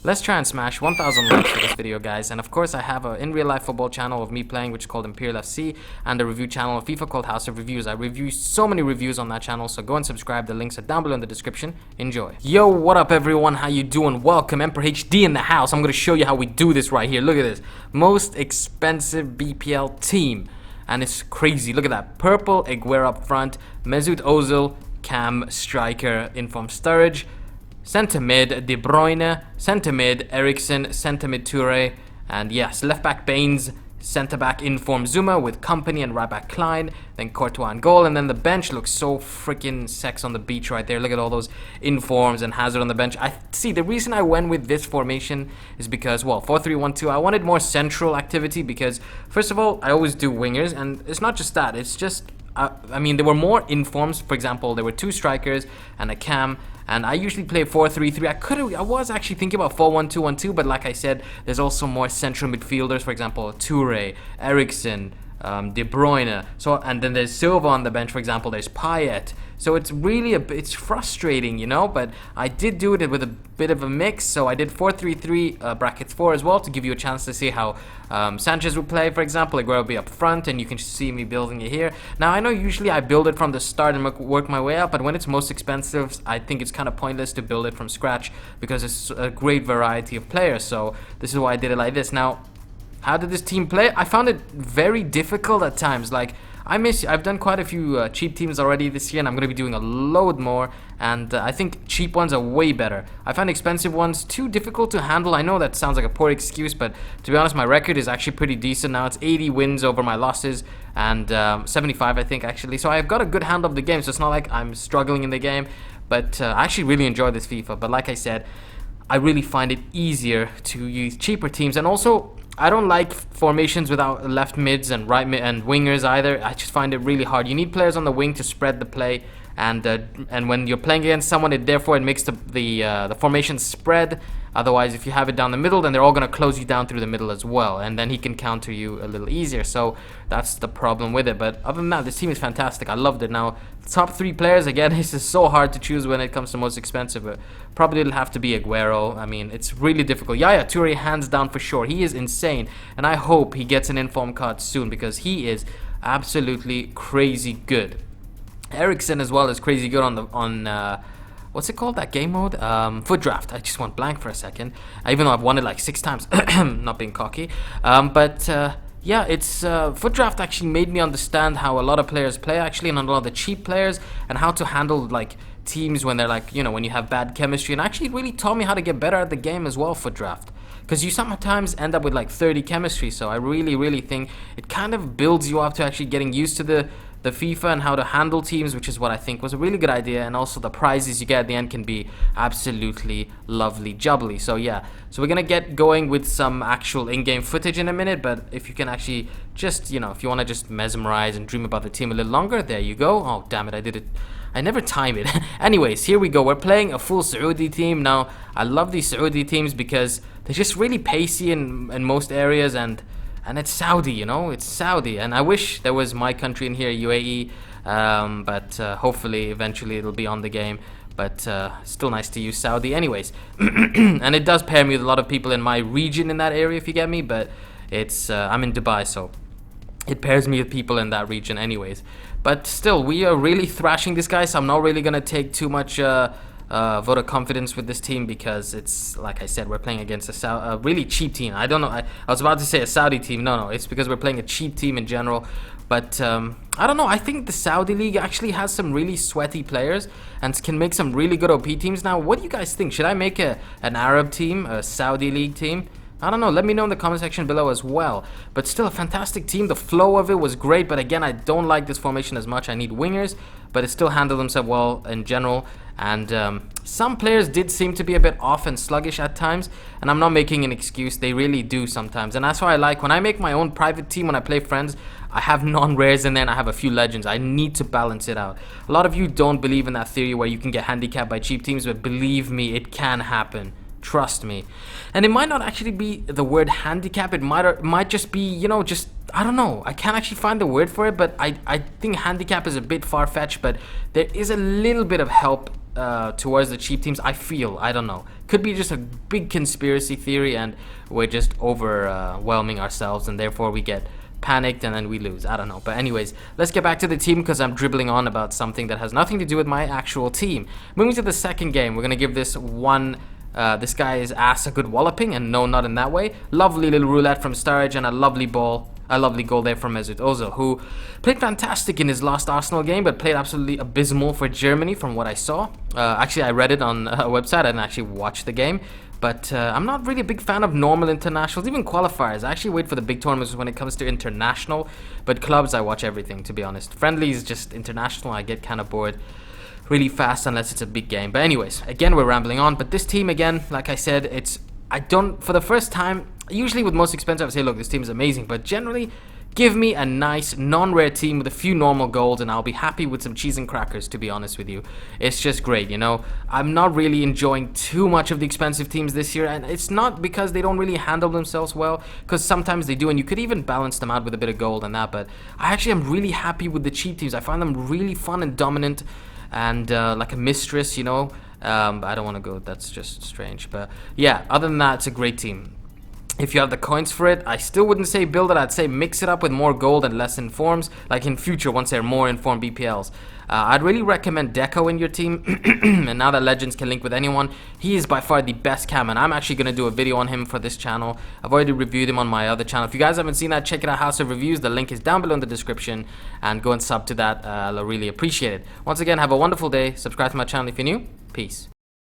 Let's try and smash 1,000 likes for this video, guys. And of course, I have an in real life football channel of me playing, which is called Imperial FC, and a review channel of FIFA called House of Reviews. I review so many reviews on that channel, so go and subscribe. The links are down below in the description. Enjoy. Yo, what up, everyone? How you doing? Welcome, Emperor HD in the house. I'm gonna show you how we do this right here. Look at this, most expensive BPL team, and it's crazy. Look at that, purple Aguero up front, Mesut Ozil, Cam, striker, Inform Sturridge. Centre mid, De Bruyne. Centre mid, Eriksen. Centre mid, Toure. And yes, left back Baines. Centre back Inform Zuma with Company and right back Klein. Then Courtois and goal. And then the bench looks so freaking sex on the beach right there. Look at all those Informs and Hazard on the bench. I see the reason I went with this formation is because, well, 4-3-1-2. I wanted more central activity because, first of all, I always do wingers. And it's not just that. It's just, I mean, there were more Informs. For example, there were 2 strikers and a Cam. And I usually play 4-3-3. I was actually thinking about 4-1-2-1-2, but like I said, there's also more central midfielders. For example, Toure, Eriksen, De Bruyne. So, and then there's Silva on the bench. For example, there's Payet. So it's really it's frustrating, you know. But I did do it with a bit of a mix. So I did 4-3-3 brackets 4 as well to give you a chance to see how Sanchez would play. For example, Aguero will be up front, and you can see me building it here. Now I know usually I build it from the start and work my way up, but when it's most expensive, I think it's kind of pointless to build it from scratch because it's a great variety of players. So this is why I did it like this. Now, how did this team play? I found it very difficult at times. Like, I've done quite a few cheap teams already this year, and I'm going to be doing a load more, and I think cheap ones are way better. I find expensive ones too difficult to handle. I know that sounds like a poor excuse, but to be honest, my record is actually pretty decent now. It's 80 wins over my losses, and 75 I think actually. So I've got a good handle of the game, so it's not like I'm struggling in the game, but I actually really enjoy this FIFA. But like I said, I really find it easier to use cheaper teams, and also I don't like formations without left mids and right mid and wingers either. I just find it really hard. You need players on the wing to spread the play, and when you're playing against someone, it makes the formation spread. Otherwise, if you have it down the middle, then they're all going to close you down through the middle as well, and then he can counter you a little easier. So that's the problem with it. But other than that, this team is fantastic. I loved it. Now, top 3 players, again, this is so hard to choose when it comes to most expensive, but probably it'll have to be Aguero. I mean, it's really difficult. Yeah, Toure, hands down for sure. He is insane, and I hope he gets an inform card soon because he is absolutely crazy good. Eriksen as well is crazy good on what's it called, that game mode? Foot draft. I just went blank for a second, even though I've won it like 6 times. Not being cocky. Yeah, it's foot draft actually made me understand how a lot of players play actually, and a lot of the cheap players, and how to handle like teams when they're like, you know, when you have bad chemistry, and actually it really taught me how to get better at the game as well, foot draft. Because you sometimes end up with like 30 chemistry, so I really think it kind of builds you up to actually getting used to the FIFA and how to handle teams, which is what I think was a really good idea. And also the prizes you get at the end can be absolutely lovely jubbly. So yeah, so we're gonna get going with some actual in-game footage in a minute, but if you can actually just, you know, if you want to just mesmerize and dream about the team a little longer, there you go. Oh damn it, I did it, I never time it. Anyways, here we go. We're playing a full Saudi team. Now I love these Saudi teams because they're just really pacey in most areas, and it's Saudi, you know, it's Saudi, and I wish there was my country in here, UAE, but hopefully eventually it'll be on the game, but still nice to use Saudi anyways. And it does pair me with a lot of people in my region in that area, if you get me, but it's I'm in Dubai, so it pairs me with people in that region anyways. But still, we are really thrashing this guy, so I'm not really gonna take too much vote of confidence with this team because it's, like I said, we're playing against a really cheap team. I don't know, I was about to say a Saudi team. No, it's because we're playing a cheap team in general. But I don't know, I think the Saudi league actually has some really sweaty players and can make some really good OP teams. Now, what do you guys think? Should I make an Arab team, a Saudi league team? I don't know, let me know in the comment section below as well. But still a fantastic team. The flow of it was great, but again, I don't like this formation as much. I need wingers, but it still handled themselves well in general. And some players did seem to be a bit off and sluggish at times, and I'm not making an excuse, they really do sometimes. And that's why I like when I make my own private team, when I play friends, I have non-rares in there and I have a few legends. I need to balance it out. A lot of you don't believe in that theory where you can get handicapped by cheap teams, but believe me, it can happen. Trust me. And it might not actually be the word handicap. It might just be, you know, just, I don't know. I can't actually find the word for it, but I think handicap is a bit far-fetched, but there is a little bit of help towards the cheap teams. I don't know. Could be just a big conspiracy theory, and we're just overwhelming ourselves, and therefore we get panicked and then we lose. I don't know. But anyways, let's get back to the team because I'm dribbling on about something that has nothing to do with my actual team. Moving to the second game, we're gonna give this one. This guy's ass a good walloping, and no, not in that way. Lovely little roulette from Sturridge and a lovely goal there from Mesut Ozil, who played fantastic in his last Arsenal game, but played absolutely abysmal for Germany from what I saw. Actually, I read it on a website. I didn't actually watch the game. But I'm not really a big fan of normal internationals, even qualifiers. I actually wait for the big tournaments when it comes to international. But clubs, I watch everything, to be honest. Friendlies, just international, I get kind of bored really fast unless it's a big game. But anyways, again, we're rambling on. But this team, again, like I said, for the first time, usually with most expensive, I say, look, this team is amazing. But generally, give me a nice, non-rare team with a few normal golds, and I'll be happy with some cheese and crackers, to be honest with you. It's just great, you know. I'm not really enjoying too much of the expensive teams this year, and it's not because they don't really handle themselves well, because sometimes they do, and you could even balance them out with a bit of gold and that, but I actually am really happy with the cheap teams. I find them really fun and dominant, and like a mistress, you know. I don't want to go, that's just strange, but yeah, other than that, it's a great team. If you have the coins for it, I still wouldn't say build it. I'd say mix it up with more gold and less informs, like in future once they're more informed BPLs. I'd really recommend Deco in your team, and now that Legends can link with anyone, he is by far the best cam, and I'm actually going to do a video on him for this channel. I've already reviewed him on my other channel. If you guys haven't seen that, check it out, House of Reviews. The link is down below in the description, and go and sub to that. I'll really appreciate it. Once again, have a wonderful day. Subscribe to my channel if you're new. Peace.